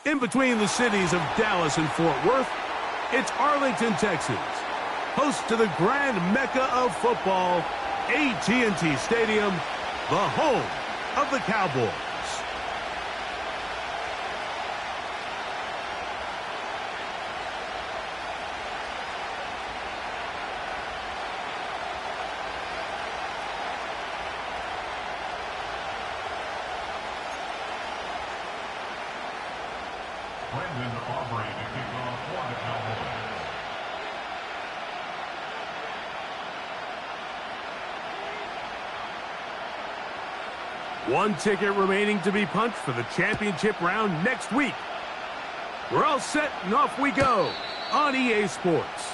In between the cities of Dallas and Fort Worth, it's Arlington, Texas, host to the grand mecca of football, AT&T Stadium, the home of the Cowboys. One ticket remaining to be punched for the championship round next week. We're all set and off we go on EA Sports.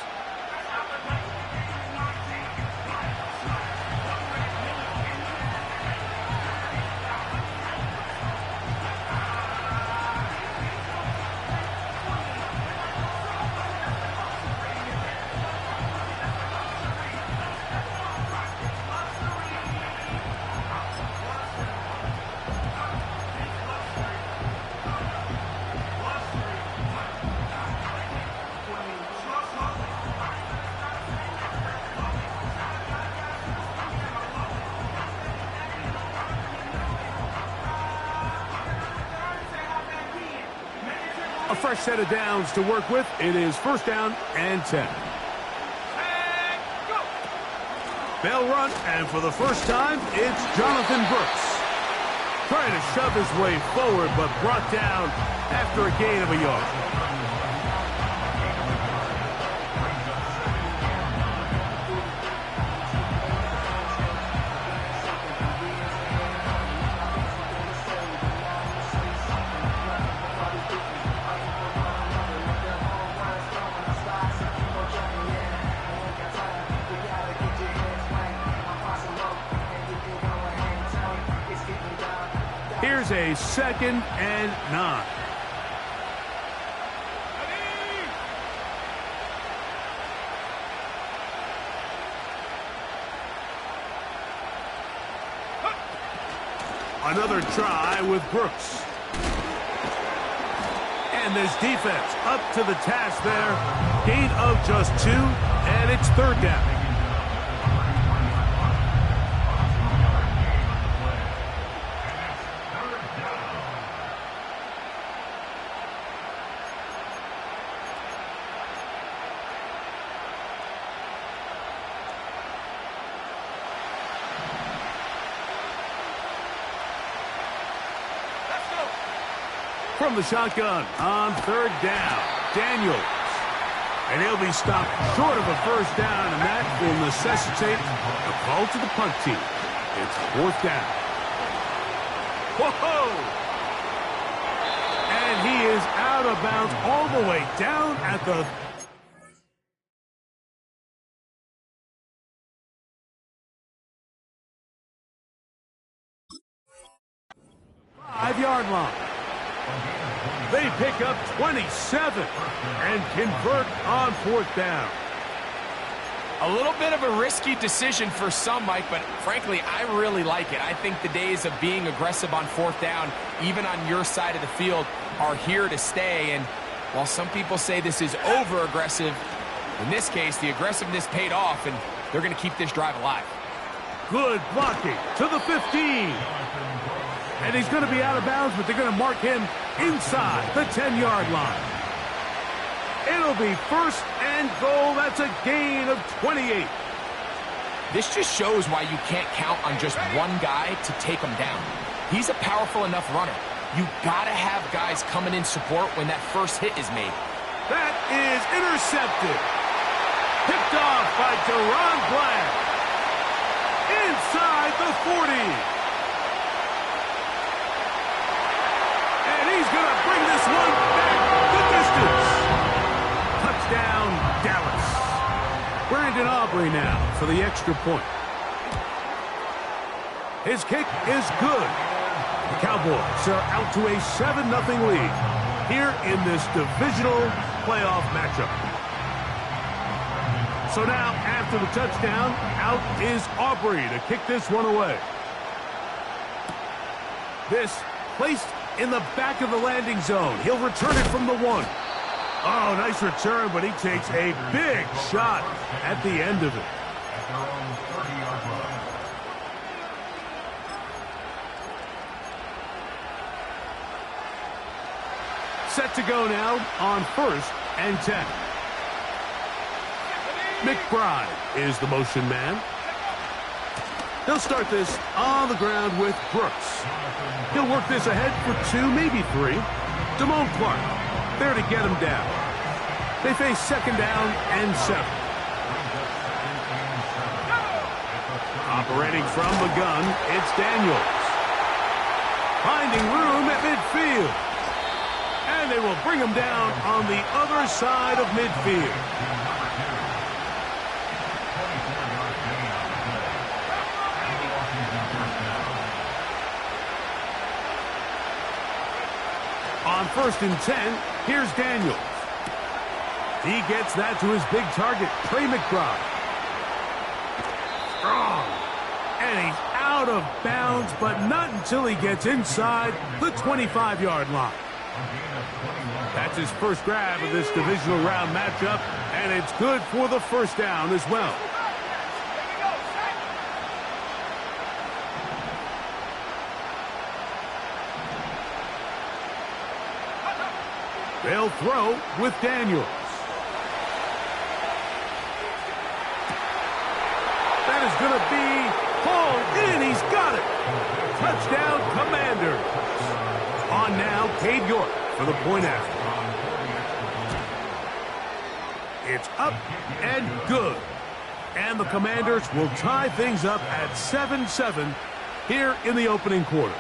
A fresh set of downs to work with. It is first down and 10. They'll run, and for the first time, it's Jonathan Brooks. Trying to shove his way forward, but brought down after a gain of a yard. Here's a 2nd and 9. Another try with Brooks. And this defense up to the task there. Gain of just 2, and it's third down. From the shotgun on third down, Daniels. And he'll be stopped short of a first down, and that will necessitate a call to the punt team. It's fourth down. Whoa! And he is out of bounds all the way down at the 5-yard line. They pick up 27 and convert on fourth down. A little bit of a risky decision for some, Mike, but frankly, I really like it. I think the days of being aggressive on fourth down, even on your side of the field, are here to stay. And while some people say this is over-aggressive, in this case, the aggressiveness paid off, and they're going to keep this drive alive. Good blocking to the 15. And he's going to be out of bounds, but they're going to mark him inside the 10-yard line. It'll be first and goal. That's a gain of 28. This just shows why you can't count on just one guy to take him down. He's a powerful enough runner. You got to have guys coming in support when that first hit is made. That is intercepted. Picked off by Deron Black. Inside the 40. He's going to bring this one back the distance. Touchdown, Dallas. Brandon Aubrey now for the extra point. His kick is good. The Cowboys are out to a 7-0 lead here in this divisional playoff matchup. So now, after the touchdown, out is Aubrey to kick this one away. This placed in the back of the landing zone. He'll return it from the 1. Oh, nice return, but he takes a big shot at the end of it. Set to go now on 1st and 10. McBride is the motion man. He'll start this on the ground with Brooks. He'll work this ahead for 2, maybe 3. Damone Clark there to get him down. They face 2nd down and 7. Operating from the gun, it's Daniels. Finding room at midfield. And they will bring him down on the other side of midfield. On 1st and 10, here's Daniels. He gets that to his big target, Trey McBride. Strong. And he's out of bounds, but not until he gets inside the 25-yard line. That's his first grab of this divisional round matchup, and it's good for the 1st down as well. They'll throw with Daniels. That is going to be pulled in. He's got it. Touchdown, Commanders. On now, Cade York for the point after. It's up and good. And the Commanders will tie things up at 7-7 here in the opening quarter.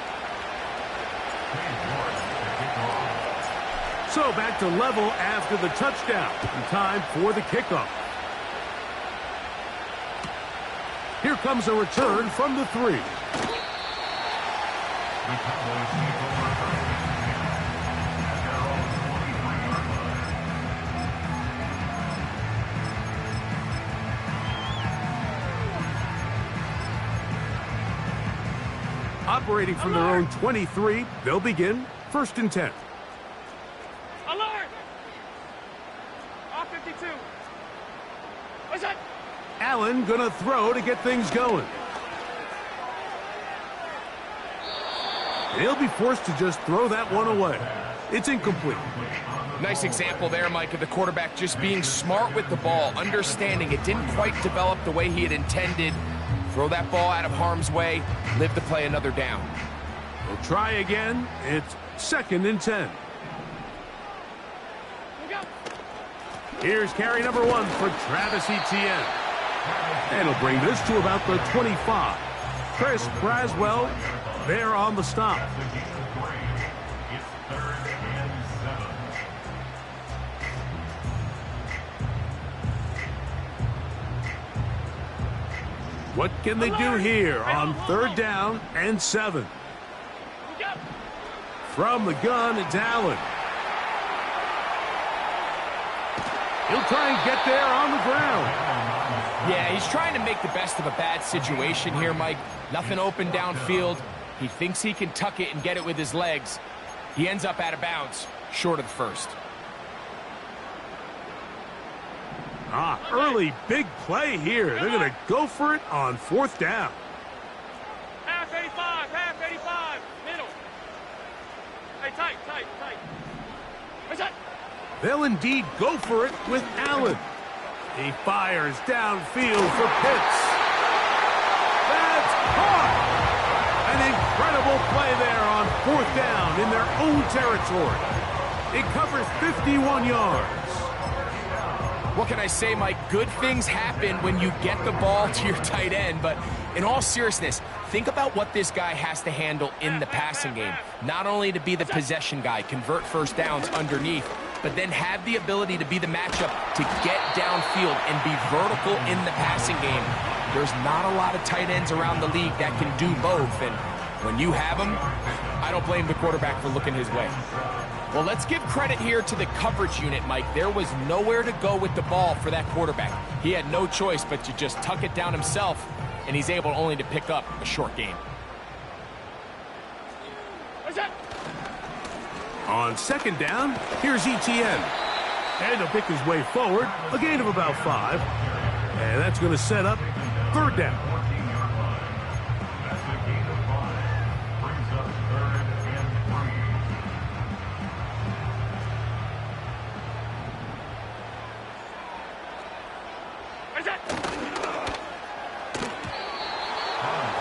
So back to level after the touchdown. And time for the kickoff. Here comes a return from the 3. Operating from their own 23, they'll begin 1st and 10. Alert! R52. What's that? Allen gonna throw to get things going. He'll be forced to just throw that one away. It's incomplete. Nice example there, Mike, of the quarterback just being smart with the ball, understanding it didn't quite develop the way he had intended. Throw that ball out of harm's way, live to play another down. We'll try again. It's 2nd and 10. Here's carry number 1 for Travis Etienne. And he'll bring this to about the 25. Chris Braswell there on the stop. What can they do here on 3rd down and 7? From the gun, it's Allen. He'll try and get there on the ground. Yeah, he's trying to make the best of a bad situation here, Mike. Nothing open downfield. He thinks he can tuck it and get it with his legs. He ends up out of bounds, short of the 1st. Early big play here. They're going to go for it on 4th down. Half 85, middle. Hey, tight. What's that? They'll indeed go for it with Allen. He fires downfield for Pitts. That's caught! An incredible play there on 4th down in their own territory. It covers 51 yards. What can I say, Mike? Good things happen when you get the ball to your tight end, but in all seriousness, think about what this guy has to handle in the passing game. Not only to be the possession guy, convert 1st downs underneath, but then have the ability to be the matchup to get downfield and be vertical in the passing game. There's not a lot of tight ends around the league that can do both, and when you have them, I don't blame the quarterback for looking his way. Well, let's give credit here to the coverage unit, Mike. There was nowhere to go with the ball for that quarterback. He had no choice but to just tuck it down himself, and he's able only to pick up a short gain. What's that? On second down, here's Etienne. And he'll pick his way forward, a gain of about 5. And that's going to set up third down.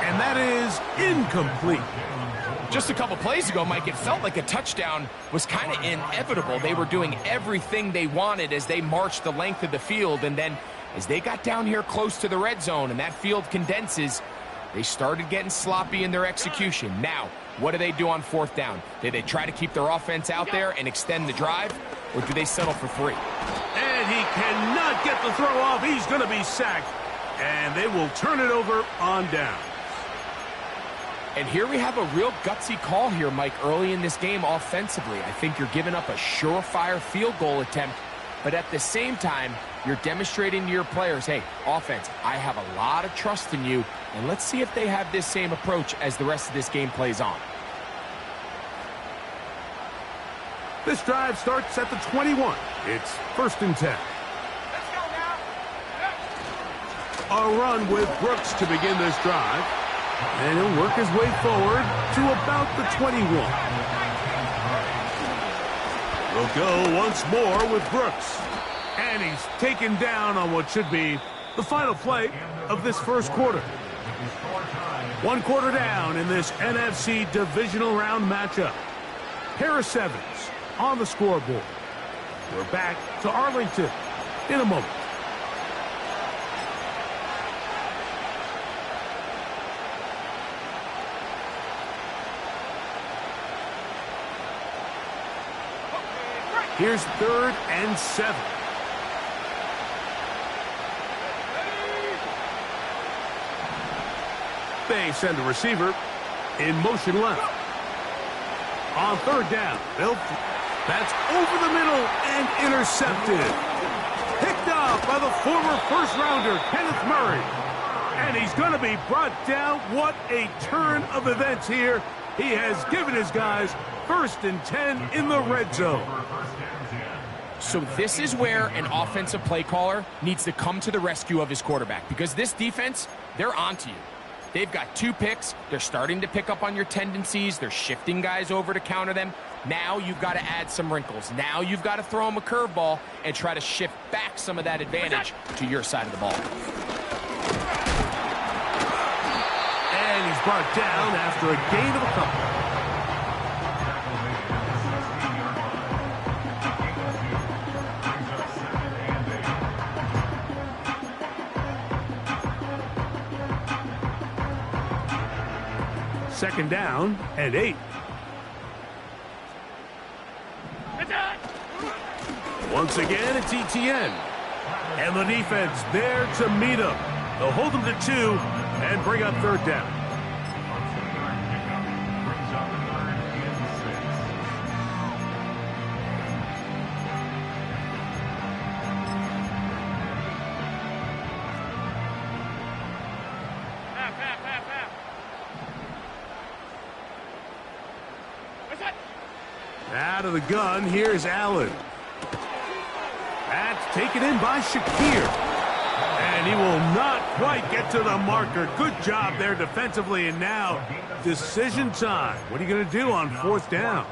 And that is incomplete. Just a couple plays ago, Mike, it felt like a touchdown was kind of inevitable. They were doing everything they wanted as they marched the length of the field, and then as they got down here close to the red zone and that field condenses, they started getting sloppy in their execution. Now, what do they do on fourth down? Do they try to keep their offense out there and extend the drive, or do they settle for 3? And he cannot get the throw off. He's going to be sacked, and they will turn it over on down. And here we have a real gutsy call here, Mike, early in this game offensively. I think you're giving up a surefire field goal attempt, but at the same time, you're demonstrating to your players, hey, offense, I have a lot of trust in you, and let's see if they have this same approach as the rest of this game plays on. This drive starts at the 21. It's 1st and 10. Let's go now. A run with Brooks to begin this drive. And he'll work his way forward to about the 21. We'll go once more with Brooks. And he's taken down on what should be the final play of this first quarter. 1 quarter down in this NFC divisional round matchup. Pair of 7s on the scoreboard. We're back to Arlington in a moment. Here's 3rd and 7. They send the receiver in motion left. On 3rd down, that's over the middle and intercepted. Picked up by the former first-rounder, Kenneth Murray. And he's going to be brought down. What a turn of events here. He has given his guys 1st and 10 in the red zone. So this is where an offensive play caller needs to come to the rescue of his quarterback, because this defense, they're onto you. They've got 2 picks. They're starting to pick up on your tendencies. They're shifting guys over to counter them. Now you've got to add some wrinkles. Now you've got to throw them a curveball and try to shift back some of that advantage to your side of the ball. And he's brought down after a gain of a couple. Second down and 8. Once again, it's Etienne. And the defense there to meet him. They'll hold him to 2 and bring up 3rd down. Out of the gun, here's Allen. That's taken in by Shakir. And he will not quite get to the marker. Good job there defensively, and now decision time. What are you going to do on 4th down?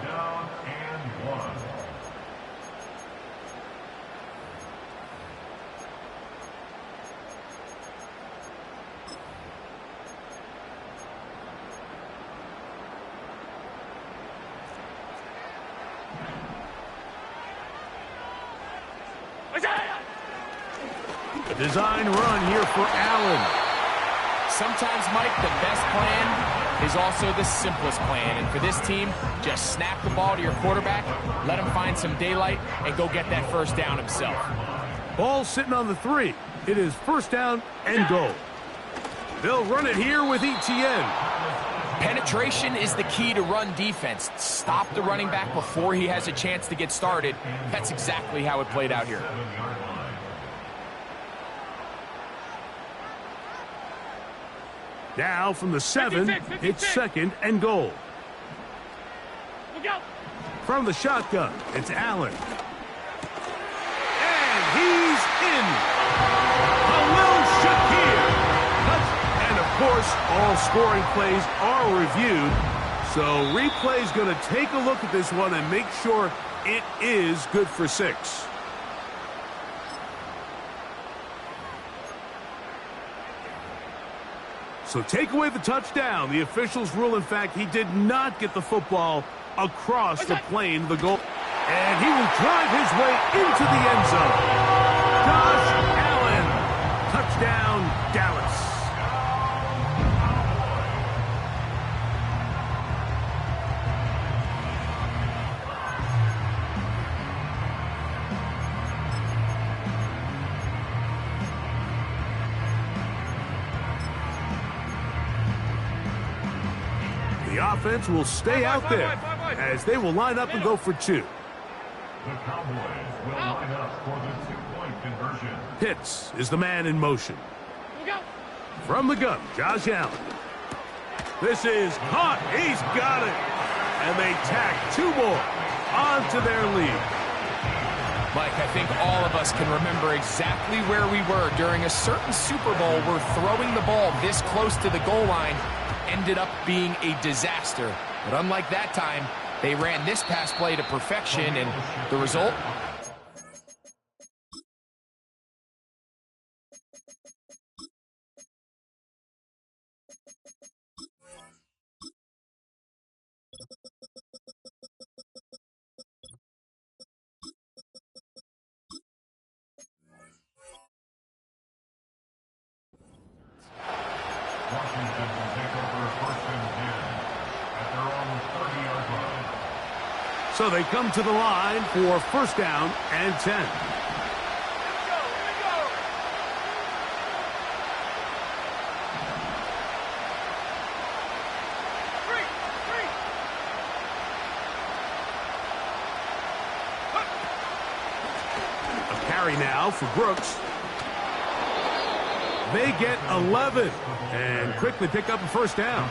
A design run here for Allen. Sometimes, Mike, the best plan is also the simplest plan. And for this team, just snap the ball to your quarterback, let him find some daylight, and go get that 1st down himself. Ball sitting on the 3. It is 1st down and goal. They'll run it here with Etienne. Penetration is the key to run defense. Stop the running back before he has a chance to get started. That's exactly how it played out here. Now from the 7, it's 2nd and goal. Look out. From the shotgun, it's Allen. And he's in. Khalil Shakir. And, of course, all scoring plays are reviewed. So replay's going to take a look at this one and make sure it is good for 6. So take away the touchdown. The officials rule, in fact, he did not get the football across the plane to the goal. And he will drive his way into the end zone. Josh Allen. Touchdown, Dallas. The offense will stay out there as they will line up and go for 2. The Cowboys will line up for the 2-point conversion. Pitts is the man in motion. From the gun, Josh Allen. This is caught. He's got it. And they tack 2 more onto their lead. Mike, I think all of us can remember exactly where we were during a certain Super Bowl where throwing the ball this close to the goal line ended up being a disaster. But unlike that time, they ran this pass play to perfection, and the result? Washington will take over 1st and 10 at their own 30-yard line. So they come to the line for 1st down and 10. Here we go. Three. A carry now for Brooks. They get 11 and quickly pick up a 1st down.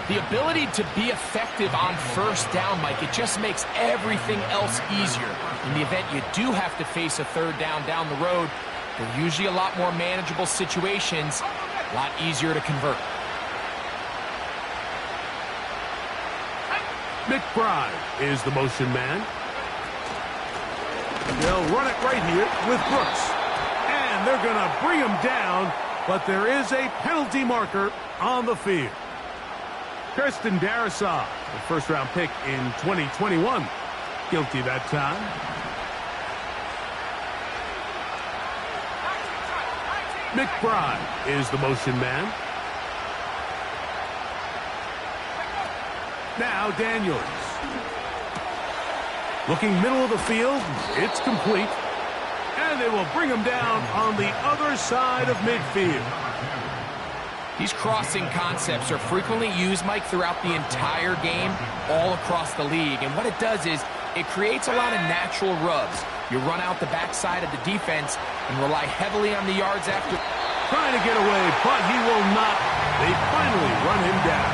The ability to be effective on 1st down, Mike, it just makes everything else easier. In the event you do have to face a 3rd down the road, they're usually a lot more manageable situations, a lot easier to convert. McBride is the motion man. They'll run it right here with Brooks. And they're going to bring him down, but there is a penalty marker on the field. Kirsten Darrisaw, the 1st-round pick in 2021. Guilty that time. McBride is the motion man. Now Daniels. Looking middle of the field. It's complete. And they will bring him down on the other side of midfield. These crossing concepts are frequently used, Mike, throughout the entire game, all across the league. And what it does is it creates a lot of natural rubs. You run out the backside of the defense and rely heavily on the yards after. Trying to get away, but he will not. They finally run him down.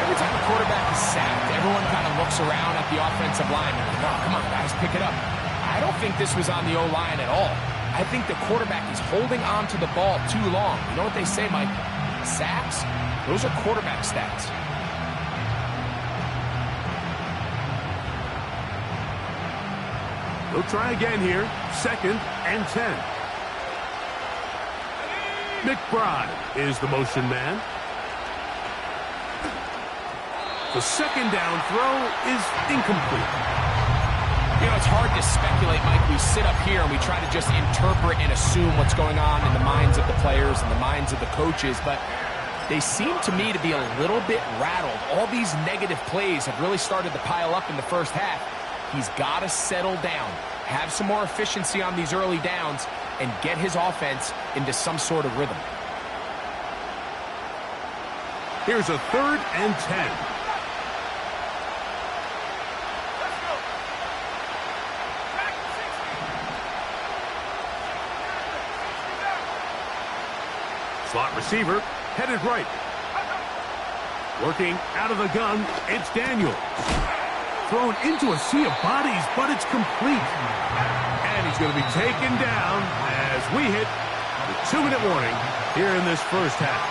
Every time a quarterback is sacked, everyone kind of looks around at the offensive line. Like, oh, come on, guys, pick it up. I don't think this was on the O-line at all. I think the quarterback is holding on to the ball too long. You know what they say, Mike? Sacks, those are quarterback stats. They'll try again here. 2nd and 10. McBride is the motion man. The 2nd down throw is incomplete. You know, it's hard to speculate, Mike. We sit up here and we try to just interpret and assume what's going on in the minds of the players and the minds of the coaches, but they seem to me to be a little bit rattled. All these negative plays have really started to pile up in the 1st half. He's got to settle down, have some more efficiency on these early downs, and get his offense into some sort of rhythm. Here's a 3rd and 10. Slot receiver, headed right. Working out of the gun, it's Daniels. Thrown into a sea of bodies, but it's complete. And he's going to be taken down as we hit the 2-minute warning here in this first half.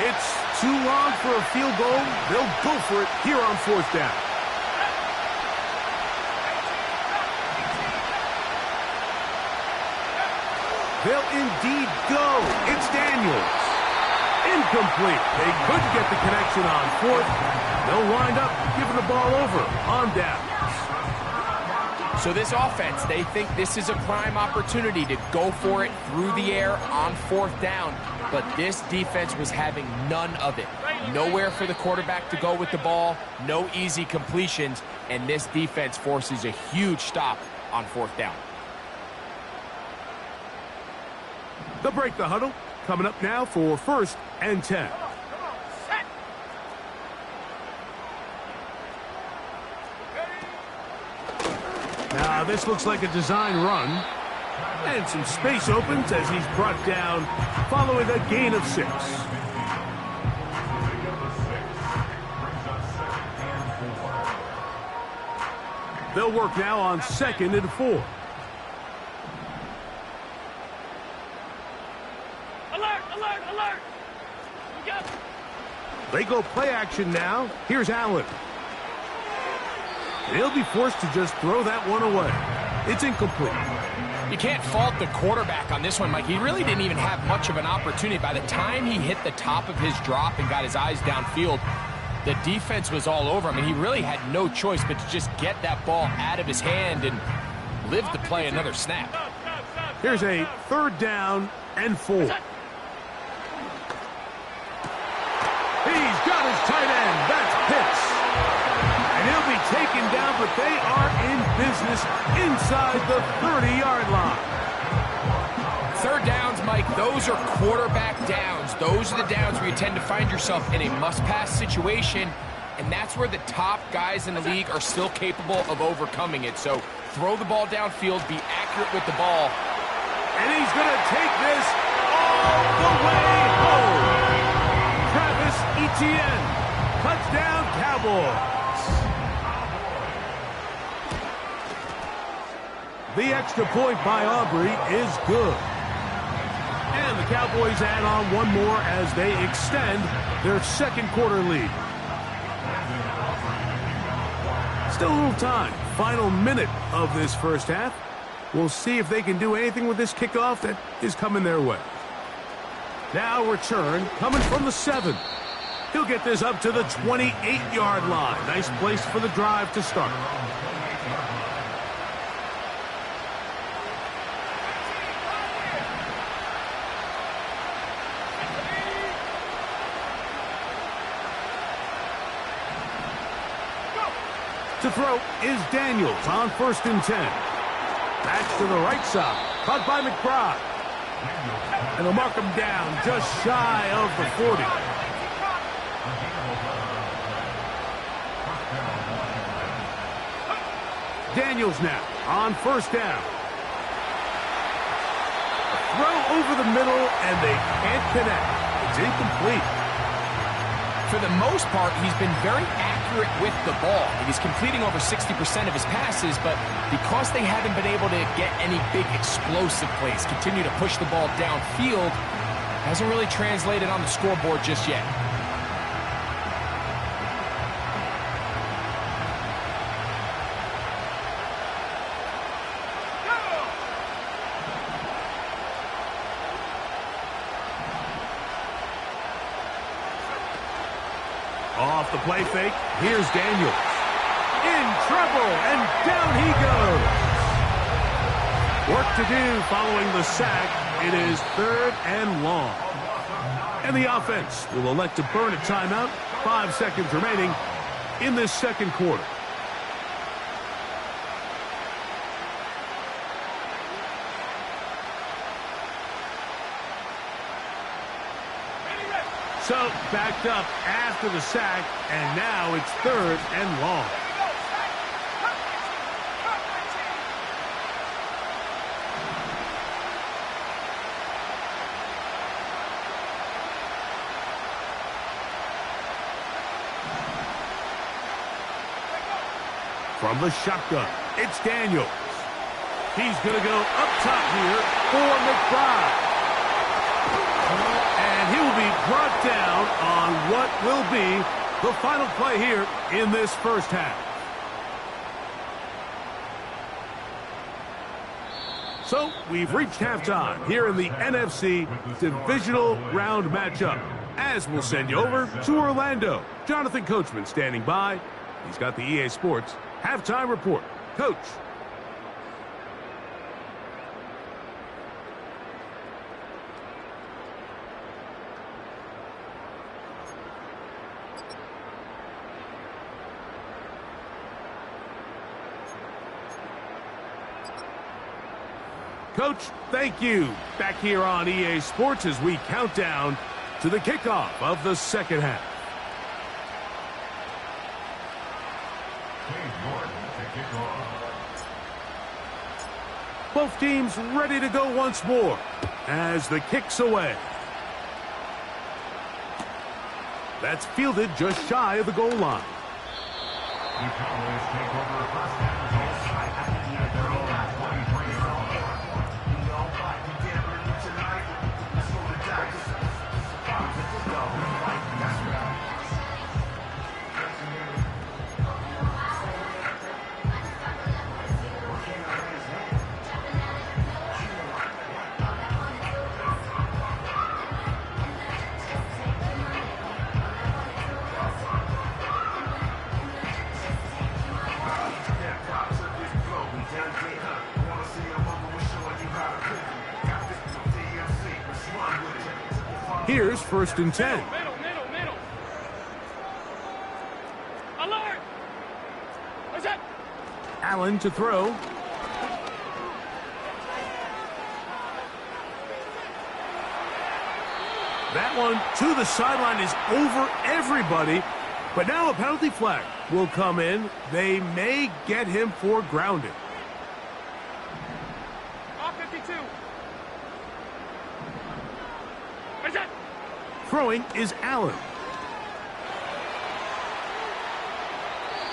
It's too long for a field goal. They'll go for it here on 4th down. They'll indeed go. It's Daniels. Incomplete. They couldn't get the connection on 4th. They'll wind up giving the ball over on down. So this offense, they think this is a prime opportunity to go for it through the air on 4th down. But this defense was having none of it. Nowhere for the quarterback to go with the ball, no easy completions, and this defense forces a huge stop on 4th down. They'll break the huddle. Coming up now for 1st and 10. Now this looks like a design run. And some space opens as he's brought down following a gain of 6. They'll work now on 2nd and 4. They go play action now. Here's Allen. And he'll be forced to just throw that one away. It's incomplete. You can't fault the quarterback on this one, Mike. He really didn't even have much of an opportunity. By the time he hit the top of his drop and got his eyes downfield, the defense was all over him. And he really had no choice but to just get that ball out of his hand and live to play another snap. Here's a 3rd down and 4. He's got his tight end. That's Pitts. And he'll be taken down, but they are in business inside the 30-yard line. 3rd downs, Mike, those are quarterback downs. Those are the downs where you tend to find yourself in a must-pass situation, and that's where the top guys in the league are still capable of overcoming it. So throw the ball downfield, be accurate with the ball. And he's going to take this all the way home. Etienne, touchdown Cowboys. The extra point by Aubrey is good. And the Cowboys add on one more as they extend their 2nd quarter lead. Still a little time. Final minute of this first half. We'll see if they can do anything with this kickoff that is coming their way. Now return coming from the 7. He'll get this up to the 28-yard line. Nice place for the drive to start. To throw is Daniels on 1st and 10. Back to the right side. Caught by McBride. And they'll mark him down just shy of the 40. Daniels now on 1st down. A throw over the middle, and they can't connect. It's incomplete. For the most part, he's been very accurate with the ball. He's completing over 60% of his passes, but because they haven't been able to get any big explosive plays, continue to push the ball downfield, hasn't really translated on the scoreboard just yet. Off the play fake, here's Daniels. In trouble, and down he goes. Work to do following the sack. It is 3rd and long. And the offense will elect to burn a timeout. 5 seconds remaining in this 2nd quarter. So, backed up after the sack, and now it's 3rd and long. from the shotgun. It's Daniels. He's going to go up top here for McBride. And he will be brought down on what will be the final play here in this first half. So we've reached halftime here in the NFC Divisional Round matchup. As we'll send you over to Orlando. Jonathan Coachman standing by. He's got the EA Sports halftime report. Coach. Coach, thank you. Back here on EA Sports as we count down to the kickoff of the second half. Both teams ready to go once more as the kick's away. That's fielded just shy of the goal line. The Cowboys take over first down. Here's 1st and 10. Middle. Alert! What's that? Allen to throw. That one to the sideline is over everybody. But now a penalty flag will come in. They may get him for grounding. Off 52. What's that? Throwing is Allen.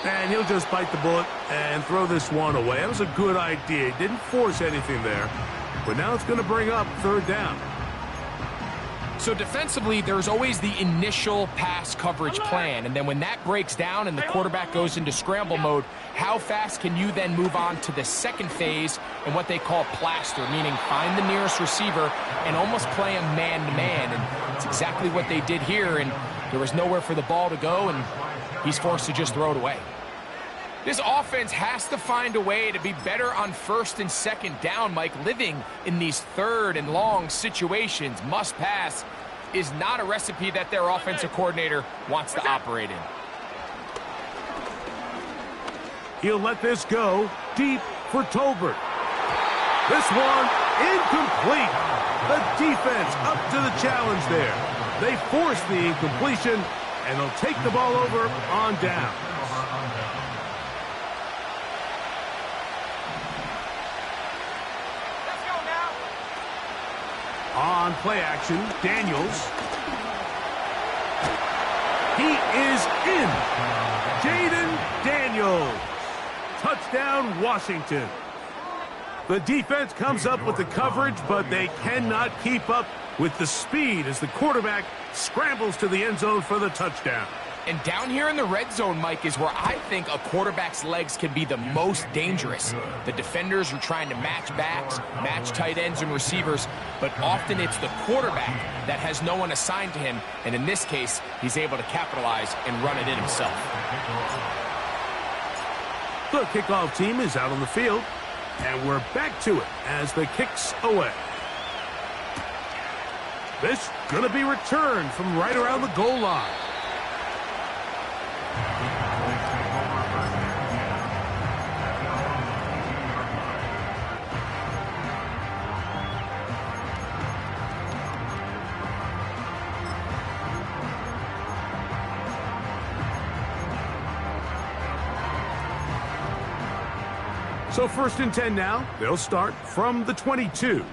And he'll just bite the bullet and throw this one away. That was a good idea. He didn't force anything there. But now it's going to bring up 3rd down. So defensively, there's always the initial pass coverage plan. And then when that breaks down and the quarterback goes into scramble mode, how fast can you then move on to the second phase and what they call plaster, meaning find the nearest receiver and almost play him man-to-man. And it's exactly what they did here. And there was nowhere for the ball to go, and he's forced to just throw it away. This offense has to find a way to be better on 1st and 2nd down, Mike. Living in these 3rd and long situations, must pass, is not a recipe that their offensive coordinator wants to operate in. He'll let this go deep for Tolbert. This one incomplete. The defense up to the challenge there. They force the incompletion, and they'll take the ball over on down. On play action, Daniels. He is in. Jaden Daniels. Touchdown, Washington. The defense comes up with the coverage, but they cannot keep up with the speed as the quarterback scrambles to the end zone for the touchdown. And down here in the red zone, Mike, is where I think a quarterback's legs can be the most dangerous. The defenders are trying to match backs, match tight ends and receivers, but often it's the quarterback that has no one assigned to him, and in this case, he's able to capitalize and run it in himself. The kickoff team is out on the field, and we're back to it as the kick's away. This going to be returned from right around the goal line. So 1st and 10 now. They'll start from the 22.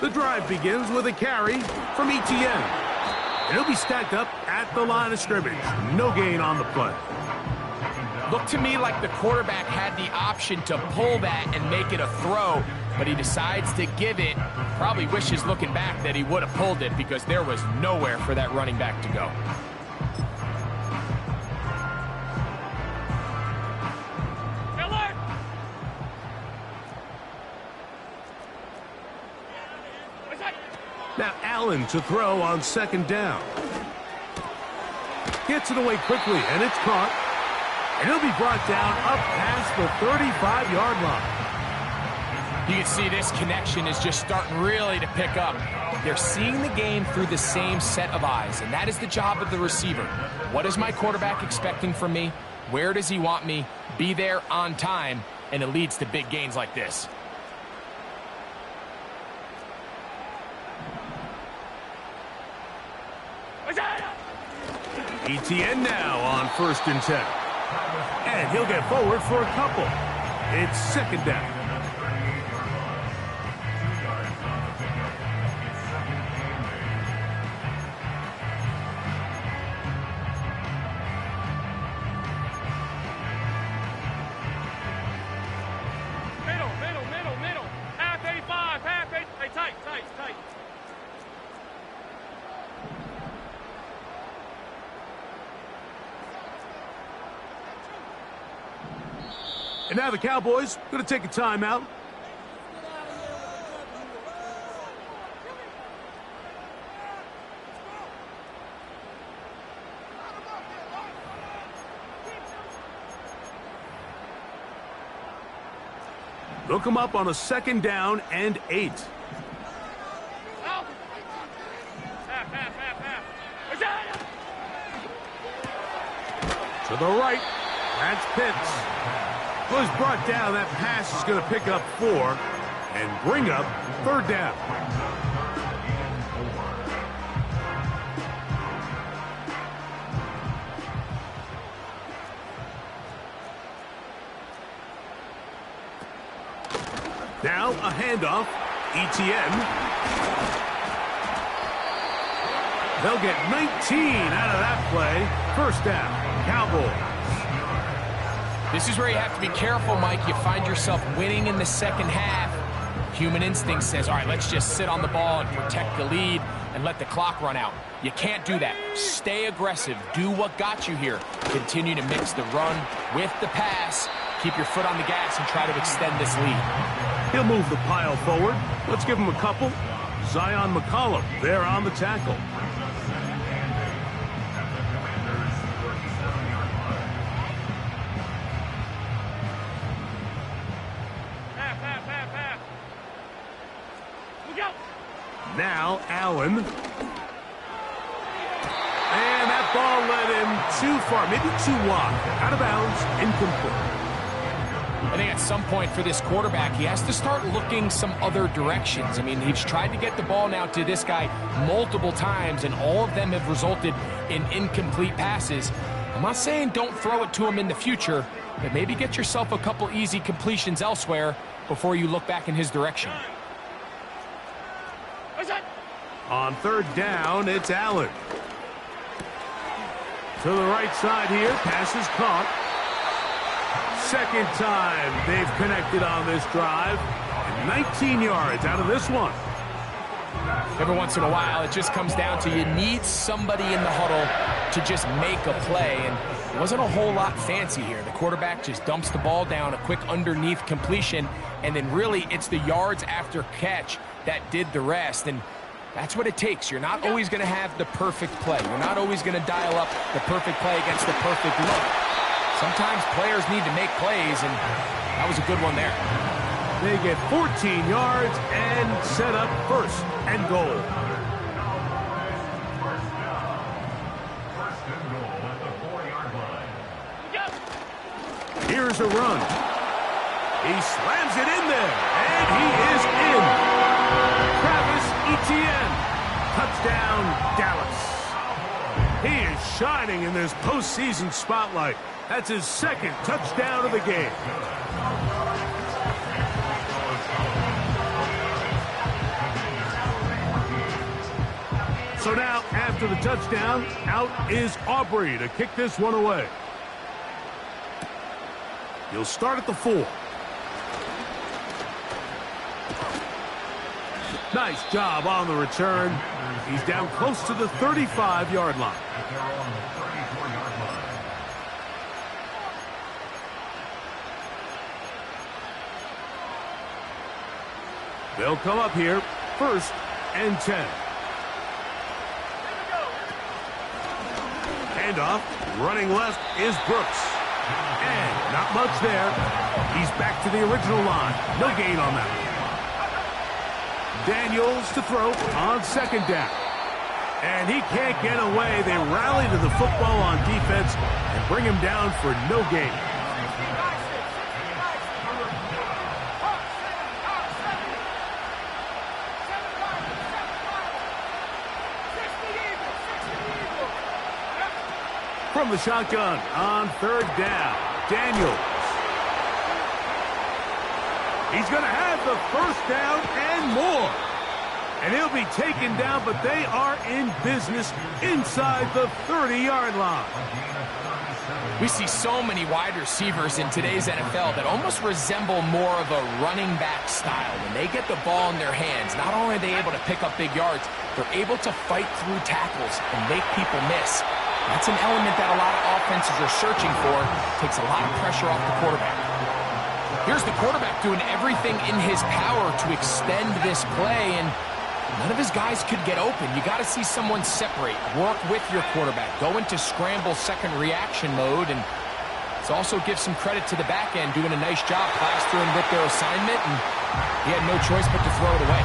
The drive begins with a carry from Etienne. And he'll be stacked up at the line of scrimmage. No gain on the play. Looked to me like the quarterback had the option to pull that and make it a throw, but he decides to give it. Probably wishes looking back that he would have pulled it because there was nowhere for that running back to go. Now Allen to throw on second down. Gets it away quickly, and it's caught. And he'll be brought down up past the 35-yard line. You can see this connection is just starting really to pick up. They're seeing the game through the same set of eyes, and that is the job of the receiver. What is my quarterback expecting from me? Where does he want me? Be there on time, and it leads to big gains like this. ETN now on 1st and 10. And he'll get forward for a couple. It's second down. Middle. Half 85, half 8. Hey, tight. And now the Cowboys going to take a timeout. They'll come up on a second down and 8. To the right. That's Pitts. Was brought down. That pass is going to pick up 4 and bring up 3rd down. Now a handoff. ETN. They'll get 19 out of that play. 1st down. Cowboys. This is where you have to be careful, Mike. You find yourself winning in the second half. Human instinct says, all right, let's just sit on the ball and protect the lead and let the clock run out. You can't do that. Stay aggressive. Do what got you here. Continue to mix the run with the pass. Keep your foot on the gas and try to extend this lead. He'll move the pile forward. Let's give him a couple. Zion McCollum there on the tackle. Now Allen. And that ball led him too far, maybe too wide. Out of bounds, incomplete. I think at some point for this quarterback, he has to start looking some other directions. I mean, he's tried to get the ball now to this guy multiple times, and all of them have resulted in incomplete passes. I'm not saying don't throw it to him in the future, but maybe get yourself a couple easy completions elsewhere before you look back in his direction. On 3rd down, it's Allen. To the right side here, pass is caught. Second time they've connected on this drive. And 19 yards out of this one. Every once in a while, it just comes down to you need somebody in the huddle to just make a play. And it wasn't a whole lot fancy here. The quarterback just dumps the ball down, a quick underneath completion, and then really it's the yards after catch that did the rest. And that's what it takes. You're not always going to have the perfect play. You're not always going to dial up the perfect play against the perfect look. Sometimes players need to make plays, and that was a good one there. They get 14 yards and set up 1st and goal. Here's a run. He slams it in there, and he is in. Travis Etienne. Touchdown, Dallas. He is shining in this postseason spotlight. That's his 2nd touchdown of the game. So now, after the touchdown, out is Aubrey to kick this one away. He'll start at the 4. Nice job on the return. He's down close to the 35-yard line. At their own 34-yard line. They'll come up here, 1st and 10. Handoff, running left is Brooks. And not much there. He's back to the original line. No gain on that one. Daniels to throw on 2nd down. And he can't get away. They rally to the football on defense and bring him down for no gain. From the shotgun on 3rd down, Daniels. He's going to have the 1st down and more. And he'll be taken down, but they are in business inside the 30-yard line. We see so many wide receivers in today's NFL that almost resemble more of a running back style. When they get the ball in their hands, not only are they able to pick up big yards, they're able to fight through tackles and make people miss. That's an element that a lot of offenses are searching for. Takes a lot of pressure off the quarterback. Here's the quarterback doing everything in his power to extend this play, and none of his guys could get open. You got to see someone separate, work with your quarterback, go into scramble second reaction mode, and let's also give some credit to the back end doing a nice job plastering with their assignment, and he had no choice but to throw it away.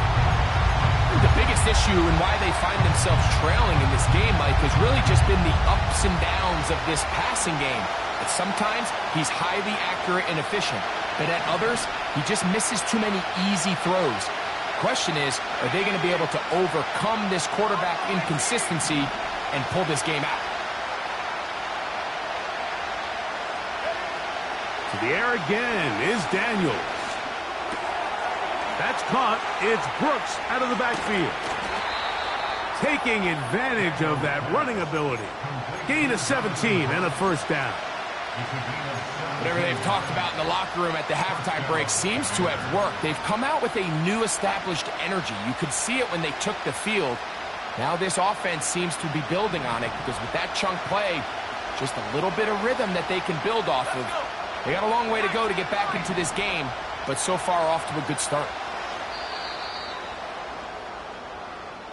The biggest issue and why they find themselves trailing in this game, Mike, has really just been the ups and downs of this passing game. At sometimes, he's highly accurate and efficient, but at others, he just misses too many easy throws. Question is, are they going to be able to overcome this quarterback inconsistency and pull this game out? To the air again is Daniels. That's caught. It's Brooks out of the backfield. Taking advantage of that running ability. Gain of 17 and a 1st down. Whatever they've talked about in the locker room at the halftime break seems to have worked. They've come out with a new established energy. You could see it when they took the field. Now this offense seems to be building on it because with that chunk play, just a little bit of rhythm that they can build off of. They got a long way to go to get back into this game, but so far off to a good start.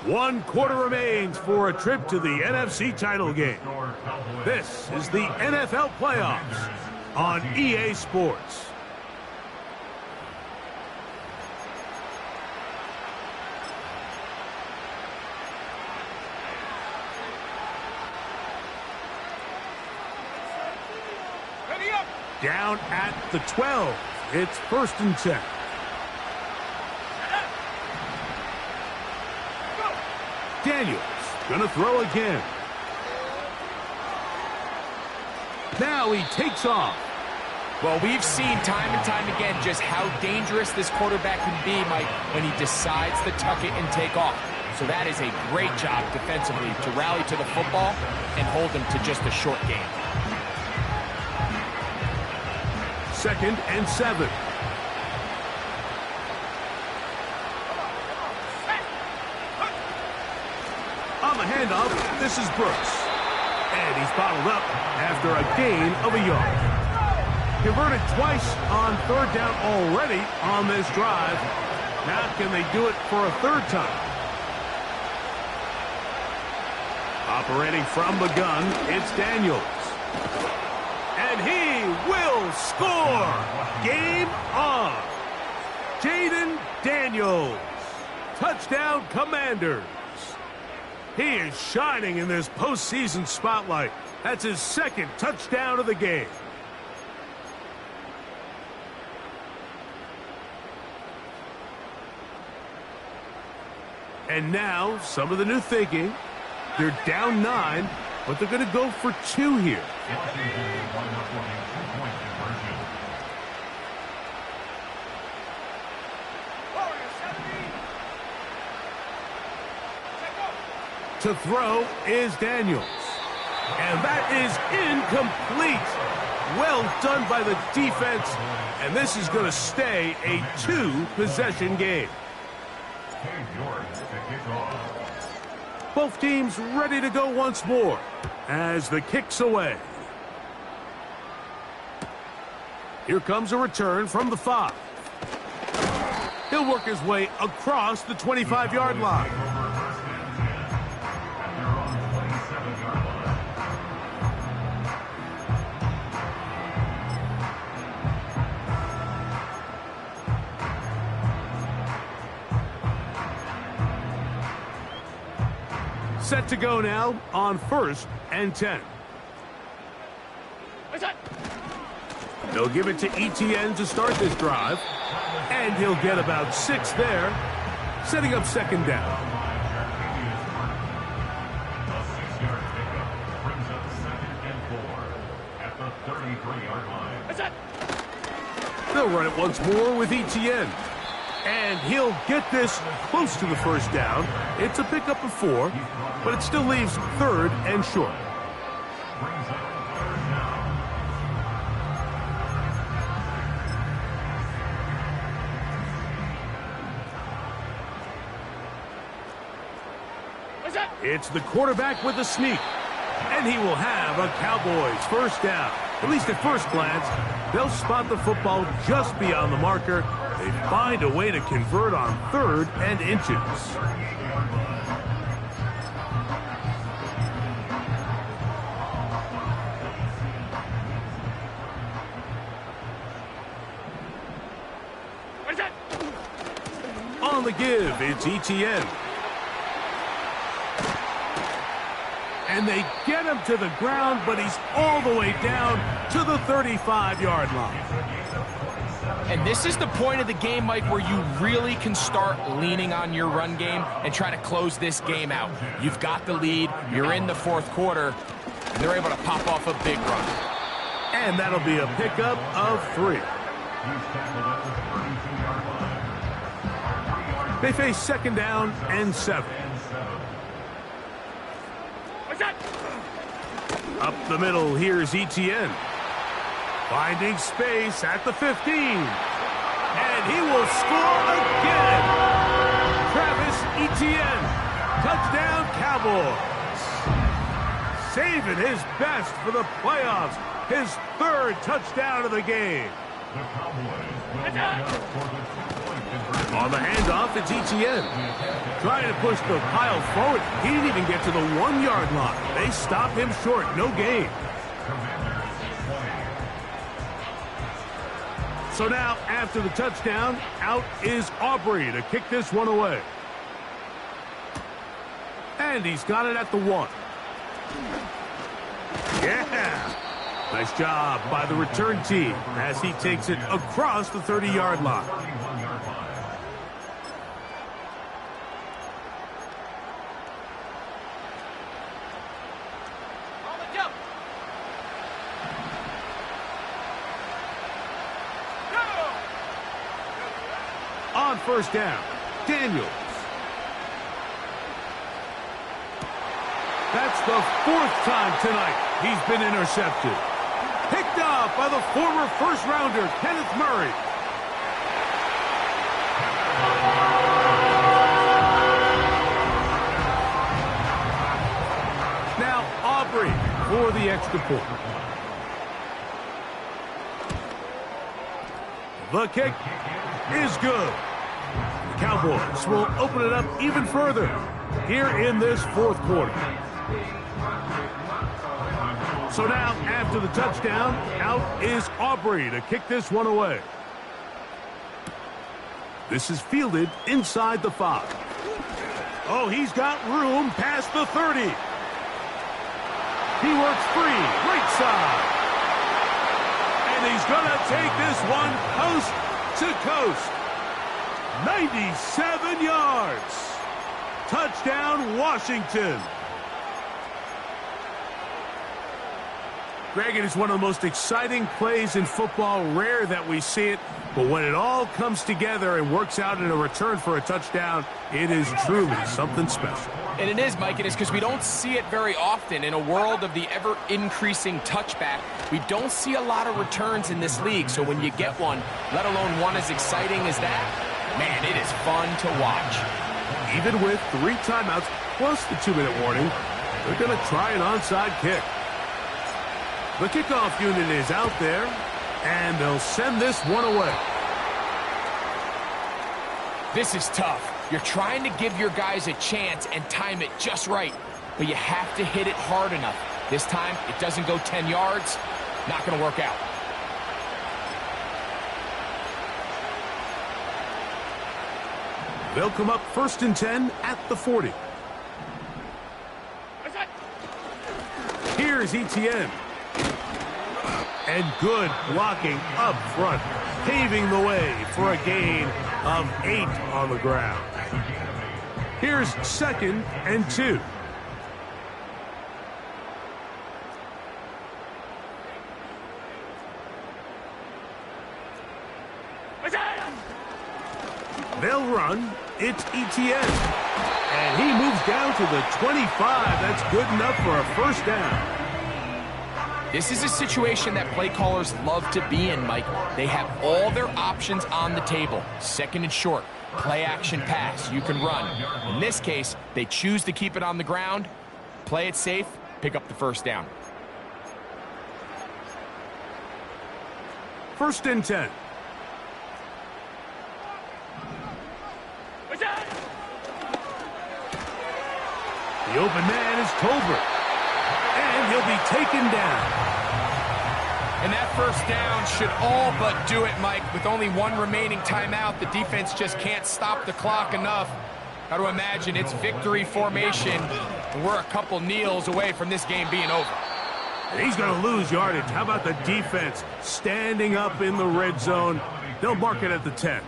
1 quarter remains for a trip to the NFC title game. This is the NFL playoffs on EA Sports. Down at the 12. It's 1st and 10. Daniels gonna throw again. Now he takes off. Well, we've seen time and time again just how dangerous this quarterback can be, Mike, when he decides to tuck it and take off. So that is a great job defensively to rally to the football and hold him to just a short game. 2nd and 7. On the handoff, this is Brooks. And he's bottled up after a gain of a yard. Converted twice on 3rd down already on this drive. Now can they do it for a 3rd time? Operating from the gun, it's Daniels. And he will score! Game on! Jaden Daniels. Touchdown Commanders. He is shining in this postseason spotlight. That's his 2nd touchdown of the game. And now, some of the new thinking. They're down 9, but they're going to go for 2 here. To throw is Daniels. And that is incomplete. Well done by the defense, and this is going to stay a 2-possession game. Both teams ready to go once more as the kick's away. Here comes a return from the 5. He'll work his way across the 25-yard line. Set to go now on 1st and 10. They'll give it to ETN to start this drive. And he'll get about 6 there, setting up 2nd down. A 6-yard pickup brings up 2nd and 4 at the 33-yard line. They'll run it once more with ETN. And he'll get this close to the 1st down. It's a pickup of 4, but it still leaves 3rd and short. Brings up 3rd down. It's the quarterback with the sneak. And he will have a Cowboys 1st down. At least at first glance, they'll spot the football just beyond the marker. They find a way to convert on 3rd and inches. On the give, it's ETN. And they get him to the ground, but he's all the way down to the 35-yard line. And this is the point of the game, Mike, where you really can start leaning on your run game and try to close this game out. You've got the lead, you're in the 4th quarter, and they're able to pop off a big run. And that'll be a pickup of 3. They face 2nd down and 7. Up the middle, here's ETN. Finding space at the 15. And he will score again. Travis Etienne. Touchdown, Cowboys. Saving his best for the playoffs. His 3rd touchdown of the game. The Cowboys will line up for the 2-point conversion. On the handoff, it's ETN. Trying to push the pile forward. He didn't even get to the 1-yard line. They stop him short. No gain. So now, after the touchdown, out is Aubrey to kick this one away. And he's got it at the 1. Yeah! Nice job by the return team as he takes it across the 30-yard line. On 1st down, Daniels. That's the 4th time tonight he's been intercepted. Picked off by the former 1st-rounder, Kenneth Murray. Now Aubrey for the extra point. The kick is good. The Cowboys will open it up even further here in this 4th quarter. So now, after the touchdown, out is Aubrey to kick this one away. This is fielded inside the 5. Oh, he's got room past the 30. He works free, right side. And he's going to take this one coast to coast. 97 yards. Touchdown, Washington. Greg, it is one of the most exciting plays in football. Rare that we see it, but when it all comes together and works out in a return for a touchdown, it is truly something special. And it is, Mike. It is because we don't see it very often. In a world of the ever-increasing touchback, we don't see a lot of returns in this league. So when you get one, let alone one as exciting as that, man, it is fun to watch. Even with 3 timeouts plus the 2-minute warning, they're going to try an onside kick. The kickoff unit is out there, and they'll send this one away. This is tough. You're trying to give your guys a chance and time it just right, but you have to hit it hard enough. This time, it doesn't go 10 yards. Not going to work out. They'll come up 1st and 10 at the 40. Here's Etienne. And good blocking up front, paving the way for a gain of 8 on the ground. Here's 2nd and 2. They'll run. It's Etienne. And he moves down to the 25. That's good enough for a 1st down. This is a situation that play callers love to be in, Mike. They have all their options on the table. 2nd and short, play action pass, you can run. In this case, they choose to keep it on the ground, play it safe, pick up the 1st down. 1st and 10. The open man is Tolbert. And he'll be taken down. And that 1st down should all but do it, Mike. With only 1 remaining timeout, the defense just can't stop the clock enough. Got to imagine it's victory formation, and we're a couple kneels away from this game being over. And he's going to lose yardage. How about the defense standing up in the red zone? They'll mark it at the 10.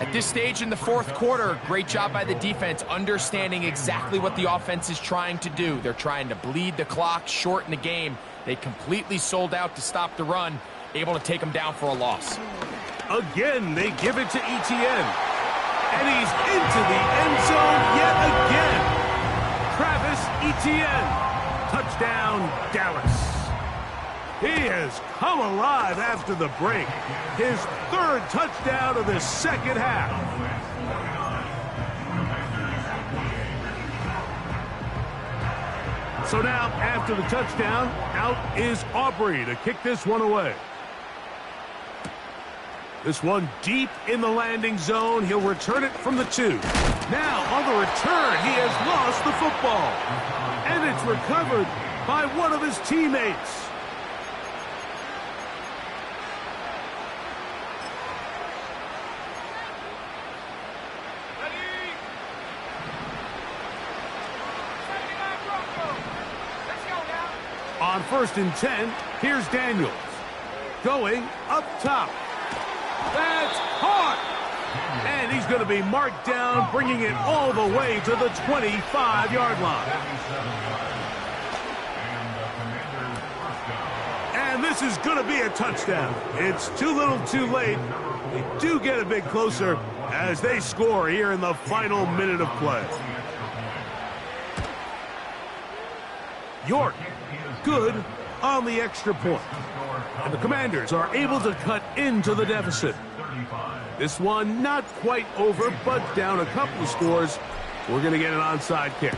At this stage in the 4th quarter, great job by the defense understanding exactly what the offense is trying to do. They're trying to bleed the clock, shorten the game. They completely sold out to stop the run, able to take them down for a loss. Again, they give it to Etienne. And he's into the end zone yet again. Travis Etienne. Touchdown, Dallas. He has come alive after the break. His 3rd touchdown of the 2nd half. So now, after the touchdown, out is Aubrey to kick this one away. This one deep in the landing zone. He'll return it from the 2. Now, on the return, he has lost the football. And it's recovered by one of his teammates. On 1st and 10, here's Daniels. Going up top. That's caught! And he's going to be marked down, bringing it all the way to the 25-yard line. And this is going to be a touchdown. It's too little too late. They do get a bit closer as they score here in the final minute of play. York, good on the extra point. And the Commanders are able to cut into the deficit. This one not quite over, but down a couple of scores. We're going to get an onside kick.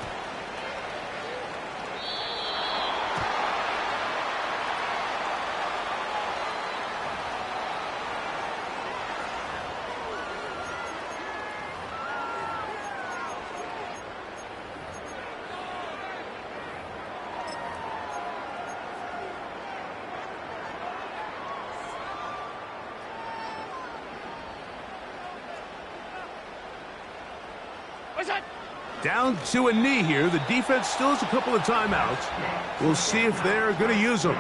Down to a knee here. The defense still has a couple of timeouts. We'll see if they're going to use them.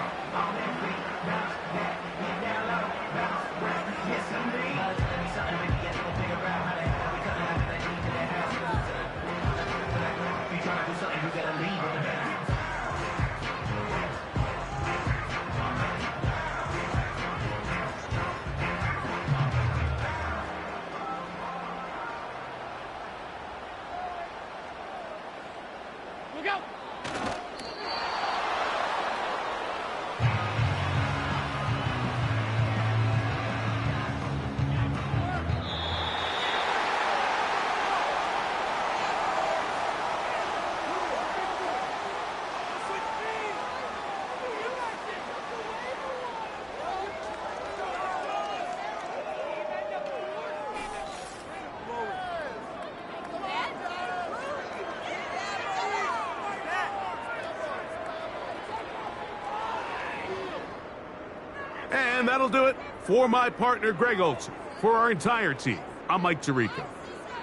that'll do it. For my partner, Greg Olson, for our entire team, I'm Mike Tirico.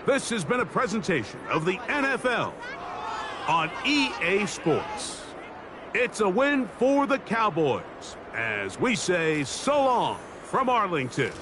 This has been a presentation of the NFL on EA Sports. It's a win for the Cowboys, as we say so long from Arlington.